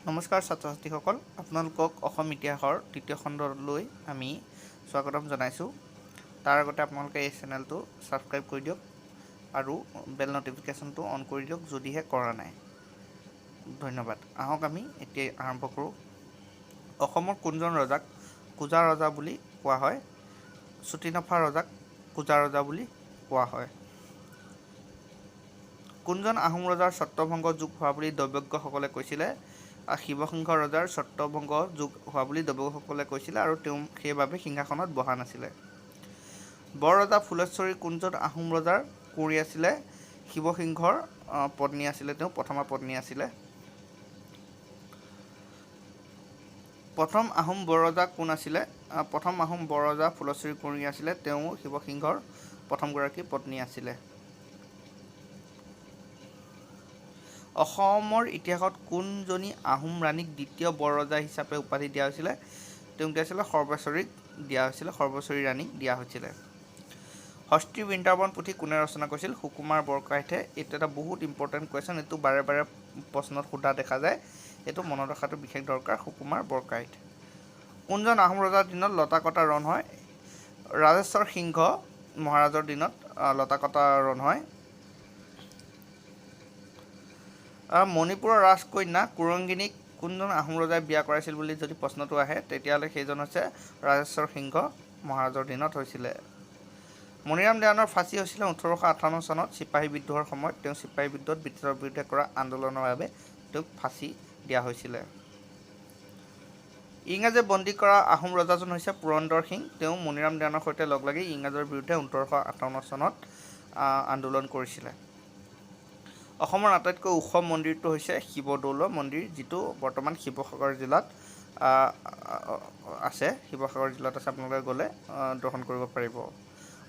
নমস্কাৰ ছাত্ৰ ছাত্ৰীসকল, আপোনালোকক অসম ইতিহাসৰ তৃতীয় খণ্ডলৈ আমি স্বাগতম জনাইছোঁ। তাৰ আগতে আপোনালোকে এই চেনেলটো ছাবস্ক্ৰাইব কৰি দিয়ক আৰু বেল নটিফিকেশ্যনটো অন কৰি দিয়ক যদিহে কৰা নাই। ধন্যবাদ। আহক আমি এতিয়া আৰম্ভ কৰোঁ। অসমৰ কোনজন ৰজাক কোজা ৰজা বুলি কোৱা হয়? চুটিনফা ৰজাক কোজা ৰজা বুলি কোৱা হয়। কোনজন আহোম ৰজাৰ ছত্ৰভংগ যুগ হোৱা বুলি দৈৱজ্ঞসকলে কৈছিলে? শিৱসিংহ ৰজাৰ ছত্ৰভংগ যুগ হোৱা বুলি দৈৱজ্ঞসকলে কৈছিলে আৰু তেওঁ সেইবাবে সিংহাসনত বহা নাছিলে। বৰ ৰজা ফুলেশ্বৰী কোনজন আহোম ৰজাৰ কুঁৱৰী আছিলে? শিৱসিংহৰ পত্নী আছিলে, তেওঁ প্ৰথমা পত্নী আছিলে। প্ৰথম আহোম বৰ ৰজা কোন আছিলে? প্ৰথম আহোম বৰ ৰজা ফুলেশ্বৰী কুঁৱৰী আছিলে, তেওঁ শিৱসিংহৰ প্ৰথমগৰাকী পত্নী আছিলে। অসমৰ ইতিহাসত কোনজনী আহোম ৰাণীক দ্বিতীয় বৰ ৰজা হিচাপে উপাধি দিয়া হৈছিলে? তেওঁক দিয়া হৈছিলে সৰ্বেশ্বৰীক দিয়া হৈছিলে, সৰ্বেশ্বৰী ৰাণীক দিয়া হৈছিলে। হস্তি বৃন্দাবন পুথি কোনে ৰচনা কৰিছিল? সুকুমাৰ বৰগোহাঁইয়ে। এইটো এটা বহুত ইম্পৰ্টেণ্ট কুৱেশ্যন, এইটো বাৰে বাৰে প্ৰশ্নত সোধা দেখা যায়, এইটো মনত ৰখাটো বিশেষ দৰকাৰ। সুকুমাৰ বৰগোহাঁই। কোনজন আহোম ৰজাৰ দিনত লতা কটা ৰণ হয়? ৰাজেশ্বৰ সিংহ মহাৰাজৰ দিনত লতা কটা ৰণ হয়। মণিপুৰৰ ৰাজকন্যা কুৰংগিনীক কোনজন আহোম ৰজাই বিয়া কৰাইছিল বুলি যদি প্ৰশ্নটো আহে, তেতিয়াহ'লে সেইজন হৈছে ৰাজেশ্বৰ সিংহ মহাৰাজৰ দিনত হৈছিলে। মণিৰাম দেৱানৰ ফাঁচি হৈছিলে 1858 চনত চিপাহী বিদ্ৰোহৰ সময়ত। তেওঁ চিপাহী বিদ্ৰোহত ব্ৰিটিছৰ বিৰুদ্ধে কৰা আন্দোলনৰ বাবে তেওঁক ফাঁচি দিয়া হৈছিলে। ইংৰাজে বন্দী কৰা আহোম ৰজাজন হৈছে পুৰন্দৰ সিং। তেওঁ মণিৰাম দেৱানৰ সৈতে লগ লাগি ইংৰাজৰ বিৰুদ্ধে 1858 চনত আন্দোলন কৰিছিলে। অসমৰ আটাইতকৈ ওখ মন্দিৰটো হৈছে শিৱদৌল মন্দিৰ, যিটো বৰ্তমান শিৱসাগৰ জিলাত আছে। শিৱসাগৰ জিলাত আছে, আপোনালোকে গ'লে দৰ্শন কৰিব পাৰিব।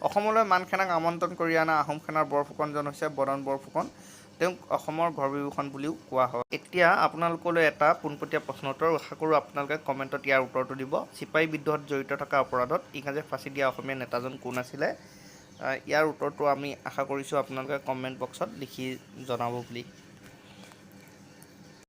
অসমলৈ মান সেনাক আমন্ত্ৰণ কৰি অনা আহোম সেনাৰ বৰফুকনজন হৈছে বদন বৰফুকন। তেওঁক অসমৰ ঘৰ বিভূষণ বুলিও কোৱা হয়। এতিয়া আপোনালোকলৈ এটা পোনপটীয়া প্ৰশ্ন উত্তৰ, আশা কৰোঁ আপোনালোকে কমেণ্টত ইয়াৰ উত্তৰটো দিব। চিপাহী বিদ্ৰোহত জড়িত থকা অপৰাধত ইংৰাজে ফাঁচি দিয়া অসমীয়া নেতাজন কোন আছিলে? ইয়াৰ উত্তৰটো আমি আশা কৰিছোঁ আপোনালোকে কমেণ্ট বক্সত লিখি জনাব বুলি।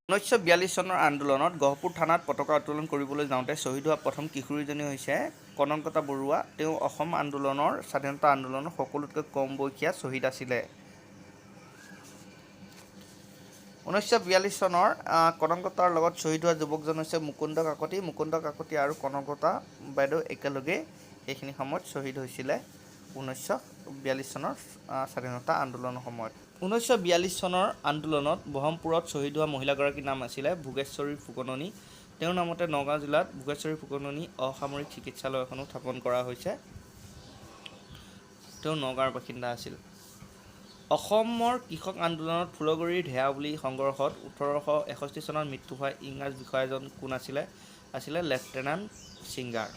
1942 চনৰ আন্দোলনত গহপুৰ থানাত পতাকা উত্তোলন কৰিবলৈ যাওঁতে শ্বহীদ হোৱা প্ৰথম কিশোৰীজনী হৈছে কনকলতা বৰুৱা। তেওঁ অসম আন্দোলনৰ স্বাধীনতা আন্দোলনৰ সকলোতকৈ কম বয়সীয়া শ্বহীদ আছিলে। 1942 চনৰ কনকলতাৰ লগত শ্বহীদ হোৱা যুৱকজন হৈছে মুকুন্দ কাকতি। মুকুন্দ কাকতি আৰু কনকলতা বাইদেউ একেলগে সেইখিনি সময়ত শ্বহীদ হৈছিলে 1942 চনৰ স্বাধীনতা আন্দোলনৰ সময়ত। 1942 চনৰ আন্দোলনত ব্ৰহ্মপুৰত শ্বহীদ হোৱা মহিলাগৰাকীৰ নাম আছিলে ভোগেশ্বৰী ফুকননী। তেওঁৰ নামতে নগাঁও জিলাত ভোগেশ্বৰী ফুকননী অসামৰিক চিকিৎসালয় এখনো স্থাপন কৰা হৈছে। তেওঁ নগাঁৱৰ বাসিন্দা আছিল। অসমৰ কৃষক আন্দোলনত ফুলগুৰিৰ ঢেয়াবুলি সংঘৰ্ষত 1861 চনত মৃত্যু হোৱা ইংৰাজ বিষয়াজন কোন আছিলে? আছিলে লেফটেনেণ্ট ছিংগাৰ।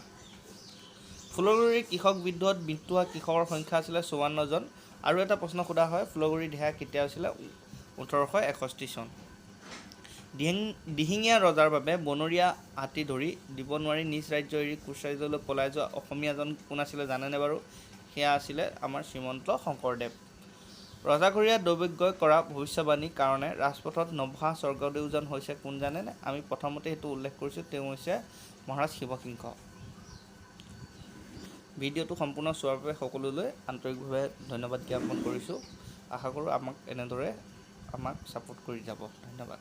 ফুলগুৰিৰ কৃষক বিদ্ৰোহত মৃত্যু হোৱা কৃষকৰ সংখ্যা আছিলে 54 জন। আৰু এটা প্ৰশ্ন সোধা হয়, ফুলগুৰিৰ ঢেয়া কেতিয়া হৈছিলে? 1861 চন। দিহিঙীয়া ৰজাৰ বাবে বনৰীয়া হাতী ধৰি দিব নোৱাৰি নিজ ৰাজ্য এৰি কোচ ৰাজ্যলৈ পলাই যোৱা অসমীয়াজন কোন আছিলে জানেনে বাৰু? সেয়া আছিলে আমাৰ শ্ৰীমন্ত শংকৰদেৱ। ৰজাঘৰীয়া দৈৱজ্ঞই কৰা ভৱিষ্যবাণীৰ কাৰণে ৰাজপথত নবহা স্বৰ্গদেউজন হৈছে কোন জানেনে? আমি প্ৰথমতে সেইটো উল্লেখ কৰিছোঁ, তেওঁ হৈছে মহাৰাজ শিৱসিংহ। ভিডিঅ'টো সম্পূৰ্ণ চোৱাৰ বাবে সকলোলৈ আন্তৰিকভাৱে ধন্যবাদ জ্ঞাপন কৰিছোঁ। আশা কৰোঁ আমাক এনেদৰে ছাপোৰ্ট কৰি যাব। ধন্যবাদ।